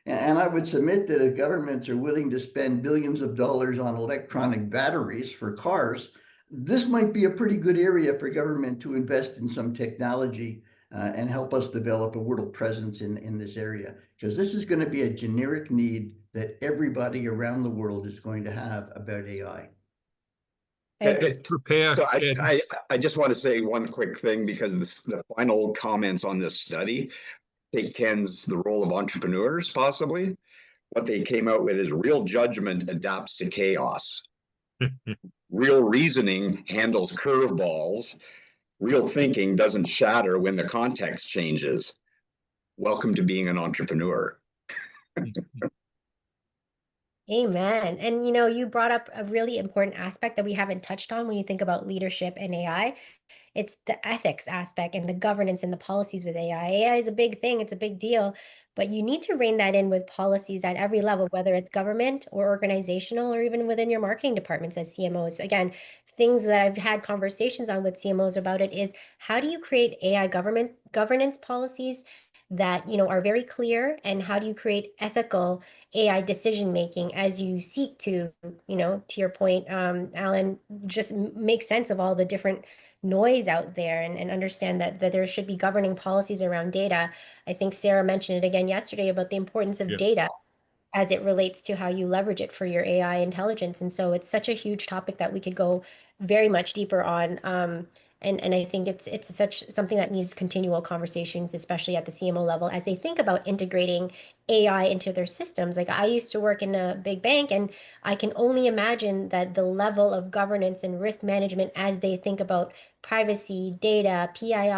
And I would submit that if governments are willing to spend billions of dollars on electronic batteries for cars, this might be a pretty good area for government to invest in some technology and help us develop a world presence in this area, because this is going to be a generic need that everybody around the world is going to have about AI. Prepare. So I just want to say one quick thing, because the final comments on this study take Ken's the role of entrepreneurs, possibly. What they came out with is real judgment adapts to chaos. Real reasoning handles curveballs. Real thinking doesn't shatter when the context changes. Welcome to being an entrepreneur. Amen. And, you know, you brought up a really important aspect that we haven't touched on when you think about leadership and AI. It's the ethics aspect and the governance and the policies with AI. AI is a big thing. It's a big deal, but you need to rein that in with policies at every level, whether it's government or organizational, or even within your marketing departments as CMOs. Again, things that I've had conversations on with CMOs about it is, how do you create AI governance policies that, you know, are very clear, and how do you create ethical AI decision making as you seek to, you know, to your point, Alan, just make sense of all the different noise out there, and understand that there should be governing policies around data. I think Sarah mentioned it again yesterday about the importance of data as it relates to how you leverage it for your AI intelligence. And so it's such a huge topic that we could go very much deeper on. And I think it's such something that needs continual conversations, especially at the CMO level, as they think about integrating AI into their systems. Like I used to work in a big bank, and I can only imagine that the level of governance and risk management as they think about privacy, data, PII,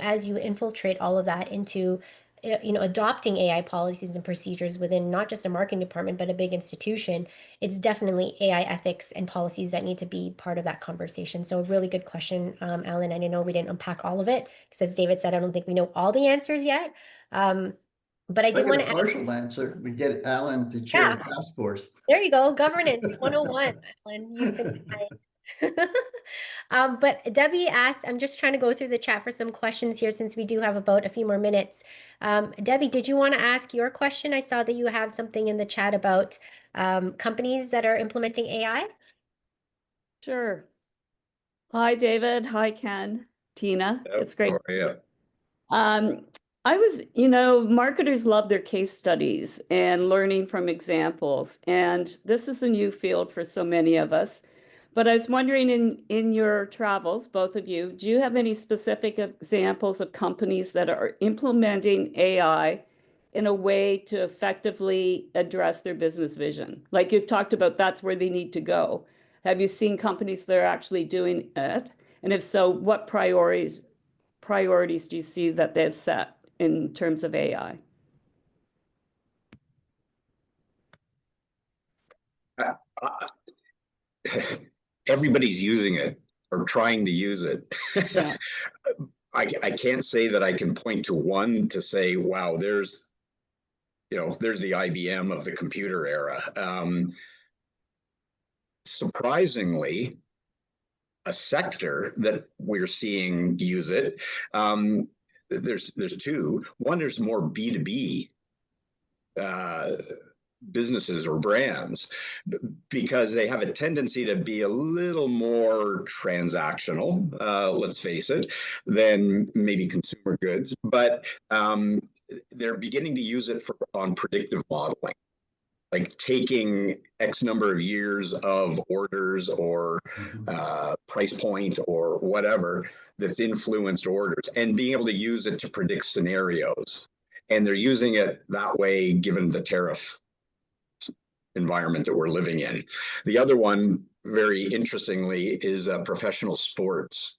as you infiltrate all of that into adopting AI policies and procedures within not just a marketing department, but a big institution, it's definitely AI ethics and policies that need to be part of that conversation. So a really good question, Alan. I know we didn't unpack all of it because as David said, I don't think we know all the answers yet. But I did want to a partial answer. We get Alan to chair a task force. There you go. Governance 101, Alan. You've been kind. But Debbie asked, I'm just trying to go through the chat for some questions here since we do have about a few more minutes. Debbie, did you want to ask your question? I saw that you have something in the chat about companies that are implementing AI. Sure. Hi, David. Hi, Ken. Tina. It's great. I was, marketers love their case studies and learning from examples. And this is a new field for so many of us. But I was wondering in your travels, both of you, do you have any specific examples of companies that are implementing AI in a way to effectively address their business vision? Like you've talked about, that's where they need to go. Have you seen companies that are actually doing it? And if so, what priorities do you see that they've set in terms of AI? Everybody's using it or trying to use it. Yeah. I can't say that I can point to one to say, wow, there's the IBM of the computer era. Surprisingly, a sector that we're seeing use it, there's two. One, there's more B2B businesses or brands because they have a tendency to be a little more transactional, let's face it, than maybe consumer goods, but they're beginning to use it on predictive modeling, like taking X number of years of orders or price point or whatever that's influenced orders and being able to use it to predict scenarios. And they're using it that way, given the tariff environment that we're living in. The other one, very interestingly, is professional sports.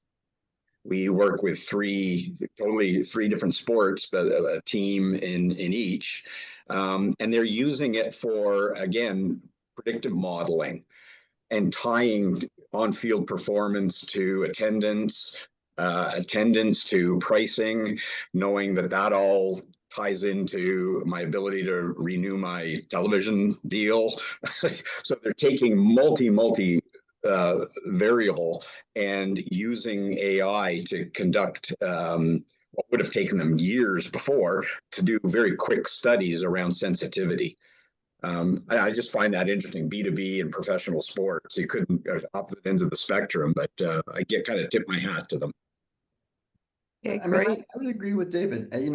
We work with three different sports, but a team in each. And they're using it for, again, predictive modeling and tying on-field performance to attendance to pricing, knowing that all ties into my ability to renew my television deal. So they're taking multi variable and using AI to conduct what would have taken them years before to do very quick studies around sensitivity. I just find that interesting. B2B and professional sports, you couldn't opposite ends of the spectrum, but I kind of tip my hat to them. Okay, I mean, I would agree with David. You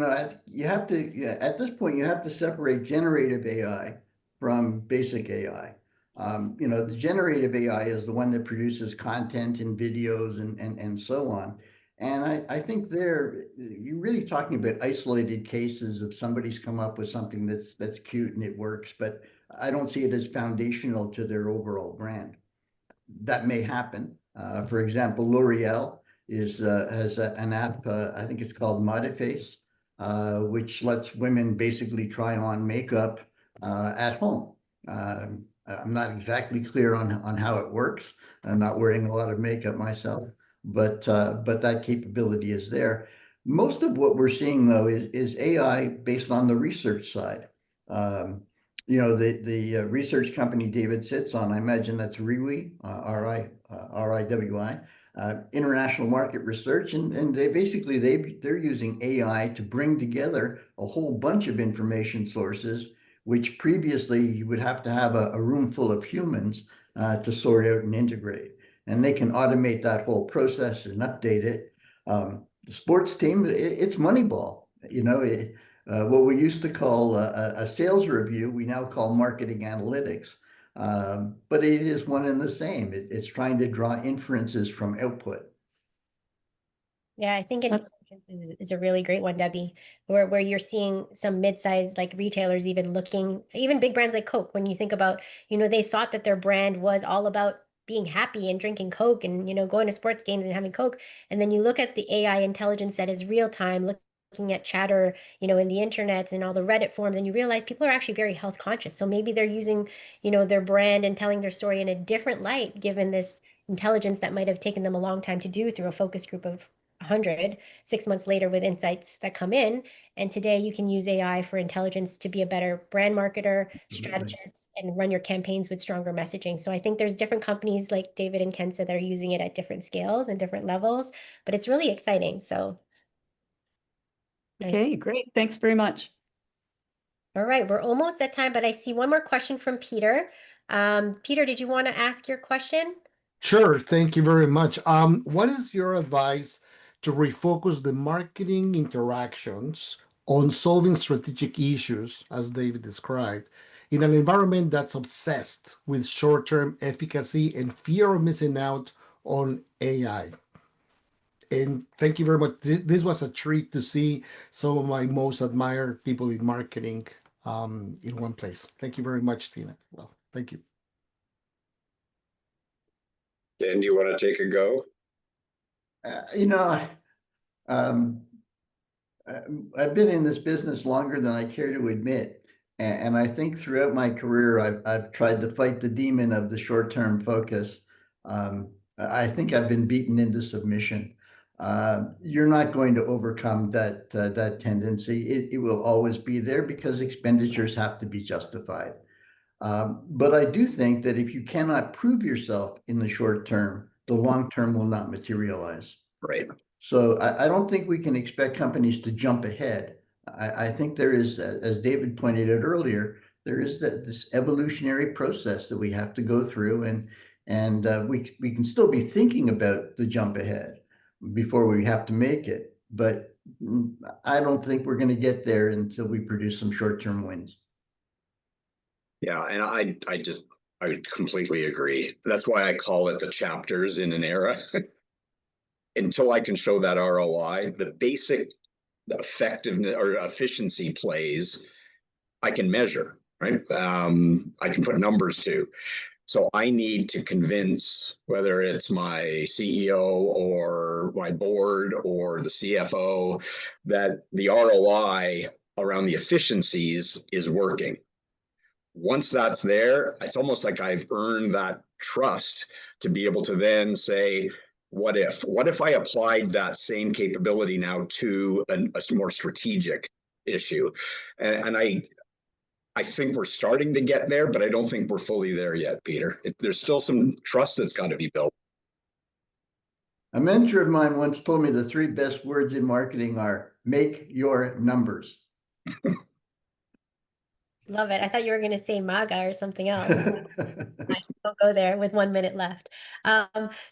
have to, at this point, you have to separate generative AI from basic AI. The generative AI is the one that produces content and videos and so on. And I think you're really talking about isolated cases of somebody's come up with something that's cute and it works, but I don't see it as foundational to their overall brand. That may happen. For example, L'Oreal has an app, I think it's called Modiface, which lets women basically try on makeup at home. I'm not exactly clear on how it works. I'm not wearing a lot of makeup myself, but that capability is there. Most of what we're seeing, though, is AI based on the research side. The research company David sits on, I imagine that's RIWI, RIWI, International Market Research, and they're using AI to bring together a whole bunch of information sources, which previously you would have to have a room full of humans to sort out and integrate. And they can automate that whole process and update it. The sports team, it's Moneyball. What we used to call a sales review, we now call marketing analytics. But it is one and the same. It's trying to draw inferences from output. Yeah, I think That's- intelligence is a really great one, Debbie, where you're seeing some mid-sized like retailers even looking, even big brands like Coke, when you think about, they thought that their brand was all about being happy and drinking Coke and, going to sports games and having Coke. And then you look at the AI intelligence that is real time, looking at chatter, in the internet and all the Reddit forums, and you realize people are actually very health conscious. So maybe they're using, their brand and telling their story in a different light, given this intelligence that might have taken them a long time to do through a focus group of 100 6 months later with insights that come in. And today you can use AI for intelligence to be a better brand marketer, strategist, and run your campaigns with stronger messaging. So I think there's different companies like David and Ken said that are using it at different scales and different levels, but it's really exciting. So Okay, great. Thanks very much. all right, we're almost at time, but I see one more question from Peter. Peter, did you want to ask your question? Sure, thank you very much. What is your advice to refocus the marketing interactions on solving strategic issues, as David described, in an environment that's obsessed with short-term efficacy and fear of missing out on AI? And thank you very much. This was a treat to see some of my most admired people in marketing in one place. Thank you very much, Tina. Well, thank you. Dan, do you want to take a go? I've been in this business longer than I care to admit. And I think throughout my career, I've tried to fight the demon of the short-term focus. I think I've been beaten into submission. You're not going to overcome that tendency. It will always be there because expenditures have to be justified. But I do think that if you cannot prove yourself in the short term, the long term will not materialize. Right. So I don't think we can expect companies to jump ahead. I think there is, as David pointed out earlier, there is this evolutionary process that we have to go through, and we can still be thinking about the jump ahead before we have to make it. But I don't think we're going to get there until we produce some short-term wins. Yeah, and I completely agree. That's why I call it the chapters in an era. Until I can show that ROI, the basic effectiveness or efficiency plays, I can measure, right? I can put numbers to. So I need to convince, whether it's my CEO or my board or the CFO, that the ROI around the efficiencies is working. Once that's there, it's almost like I've earned that trust to be able to then say, what if I applied that same capability now to a more strategic issue? And I think we're starting to get there, but I don't think we're fully there yet, Peter. There's still some trust that's got to be built. A mentor of mine once told me the 3 best words in marketing are make your numbers. Love it. I thought you were going to say MAGA or something else. Don't go there with 1 minute left.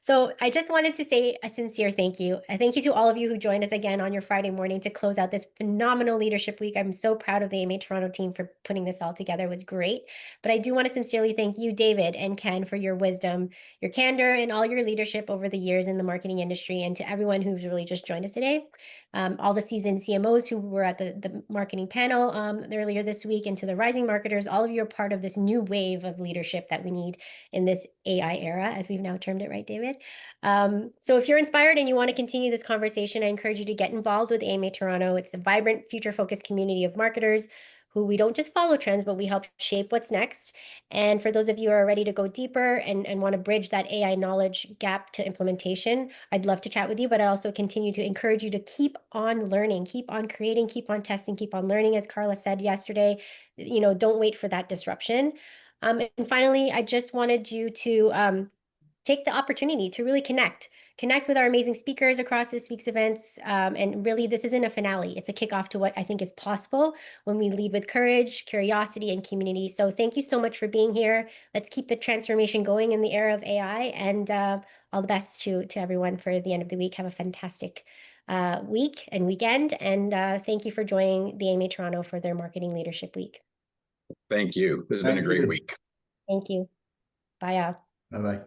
So I just wanted to say a sincere thank you. A thank you to all of you who joined us again on your Friday morning to close out this phenomenal leadership week. I'm so proud of the AMA Toronto team for putting this all together. It was great. But I do want to sincerely thank you, David and Ken, for your wisdom, your candor, and all your leadership over the years in the marketing industry, and to everyone who's really just joined us today. All the seasoned CMOs who were at the marketing panel earlier this week, and to the rising marketers, all of you are part of this new wave of leadership that we need in this AI era, as we've now termed it, right, David? So if you're inspired and you want to continue this conversation, I encourage you to get involved with AMA Toronto. It's a vibrant, future-focused community of marketers who we don't just follow trends, but we help shape what's next. And for those of you who are ready to go deeper and want to bridge that AI knowledge gap to implementation, I'd love to chat with you, but I also continue to encourage you to keep on learning, keep on creating, keep on testing, keep on learning. As Carla said yesterday, don't wait for that disruption. And finally, I just wanted you to take the opportunity to really connect with our amazing speakers across this week's events. And really, this isn't a finale. It's a kickoff to what I think is possible when we lead with courage, curiosity, and community. So thank you so much for being here. Let's keep the transformation going in the era of AI, and all the best to everyone for the end of the week. Have a fantastic week and weekend. And thank you for joining the AMA Toronto for their Marketing Leadership Week. Thank you. This has been a great week. Thank you. Bye, all. Bye-bye.